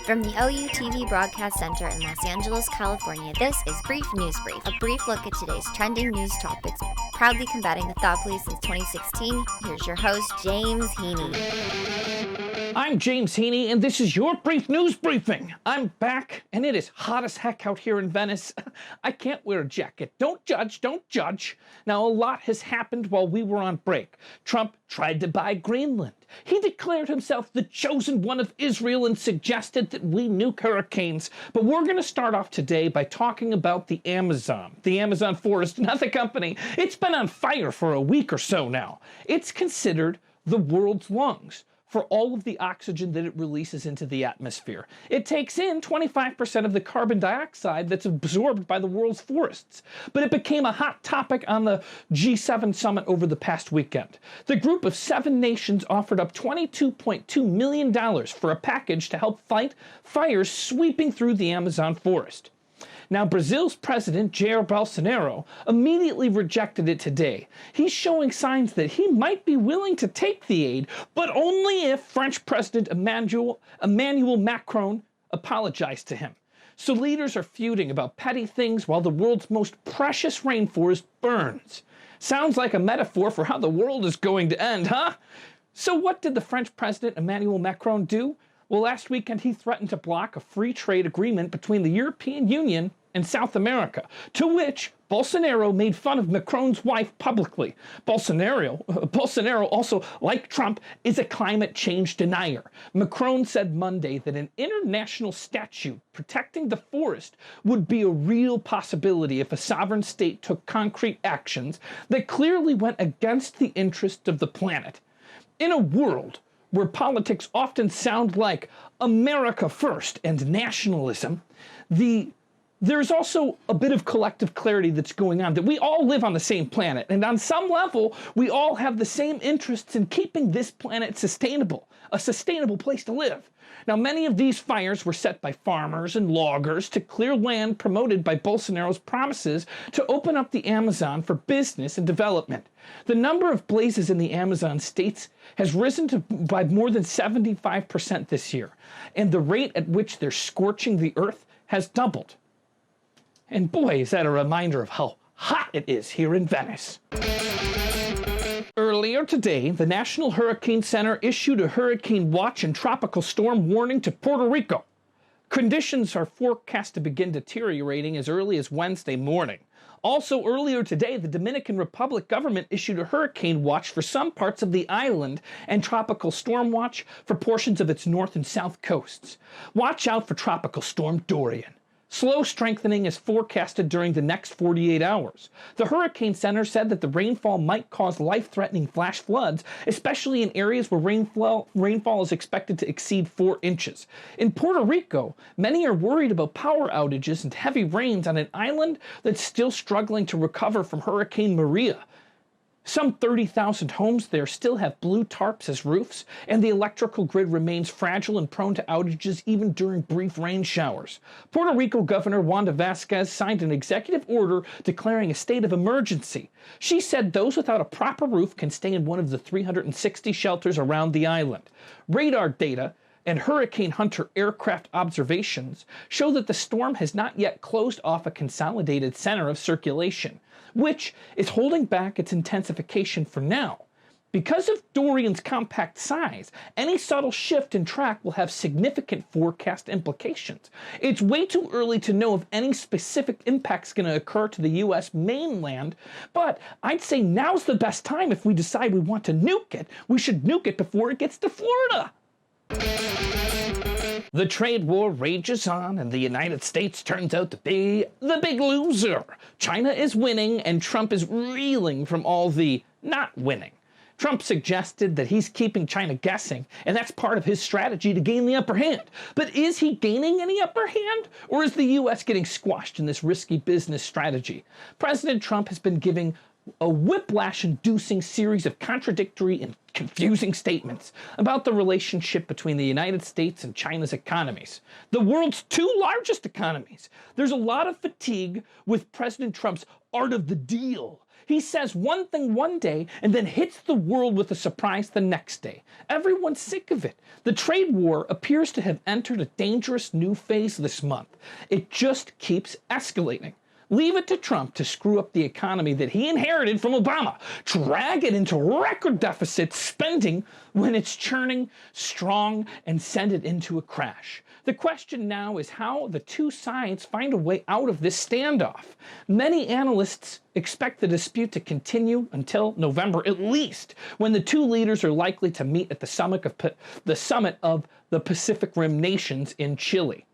From the OUTV Broadcast Center in Los Angeles, California, this is Brief News Brief, a brief look at today's trending news topics, proudly combating the thought police since 2016. Here's your host, James Heaney. I'm James Heaney, and this is your Brief News Briefing. I'm back, and it is hot as heck out here in Venice. I can't wear a jacket. Don't judge, don't judge. Now, a lot has happened while we were on break. Trump tried to buy Greenland. He declared himself the chosen one of Israel and suggested that we nuke hurricanes. But we're going to start off today by talking about the Amazon forest, not the company. It's been on fire for a week or so now. It's considered the world's lungs for all of the oxygen that it releases into the atmosphere. It takes in 25% of the carbon dioxide that's absorbed by the world's forests. But it became a hot topic on the G7 summit over the past weekend. The group of 7 nations offered up $22.2 million for a package to help fight fires sweeping through the Amazon forest. Now, Brazil's president, Jair Bolsonaro, immediately rejected it today. He's showing signs that he might be willing to take the aid, but only if French President Emmanuel Macron apologized to him. So leaders are feuding about petty things while the world's most precious rainforest burns. Sounds like a metaphor for how the world is going to end, huh? So what did the French President Emmanuel Macron do? Well, last weekend he threatened to block a free trade agreement between the European Union and South America, to which Bolsonaro made fun of Macron's wife publicly. Bolsonaro also, like Trump, is a climate change denier. Macron said Monday that an international statute protecting the forest would be a real possibility if a sovereign state took concrete actions that clearly went against the interests of the planet. In a world where politics often sound like America first and nationalism, there's also a bit of collective clarity that's going on, that we all live on the same planet, and on some level, we all have the same interests in keeping this planet sustainable, a sustainable place to live. Now, many of these fires were set by farmers and loggers to clear land promoted by Bolsonaro's promises to open up the Amazon for business and development. The number of blazes in the Amazon states has risen by more than 75% this year, and the rate at which they're scorching the earth has doubled. And boy, is that a reminder of how hot it is here in Venice. Earlier today, the National Hurricane Center issued a hurricane watch and tropical storm warning to Puerto Rico. Conditions are forecast to begin deteriorating as early as Wednesday morning. Also, earlier today, the Dominican Republic government issued a hurricane watch for some parts of the island and tropical storm watch for portions of its north and south coasts. Watch out for tropical storm Dorian. Slow strengthening is forecasted during the next 48 hours. The Hurricane Center said that the rainfall might cause life-threatening flash floods, especially in areas where rainfall is expected to exceed 4 inches. In Puerto Rico, many are worried about power outages and heavy rains on an island that's still struggling to recover from Hurricane Maria. Some 30,000 homes there still have blue tarps as roofs, and the electrical grid remains fragile and prone to outages even during brief rain showers. Puerto Rico Governor Wanda Vasquez signed an executive order declaring a state of emergency. She said those without a proper roof can stay in one of the 360 shelters around the island. Radar data and Hurricane Hunter aircraft observations show that the storm has not yet closed off a consolidated center of circulation, which is holding back its intensification for now. Because of Dorian's compact size, any subtle shift in track will have significant forecast implications. It's way too early to know if any specific impact's going to occur to the U.S. mainland, but I'd say now's the best time. If we decide we want to nuke it, we should nuke it before it gets to Florida. The trade war rages on, and the United States turns out to be the big loser. China is winning, and Trump is reeling from all the not winning. Trump suggested that he's keeping China guessing, and that's part of his strategy to gain the upper hand. But is he gaining any upper hand, or is the U.S. getting squashed in this risky business strategy? President Trump has been giving a whiplash-inducing series of contradictory and confusing statements about the relationship between the United States and China's economies, the world's 2 largest economies. There's a lot of fatigue with President Trump's art of the deal. He says one thing one day and then hits the world with a surprise the next day. Everyone's sick of it. The trade war appears to have entered a dangerous new phase this month. It just keeps escalating. Leave it to Trump to screw up the economy that he inherited from Obama, drag it into record deficit spending when it's churning strong, and send it into a crash. The question now is how the two sides find a way out of this standoff. Many analysts expect the dispute to continue until November at least, when the two leaders are likely to meet at the summit of the Pacific Rim nations in Chile.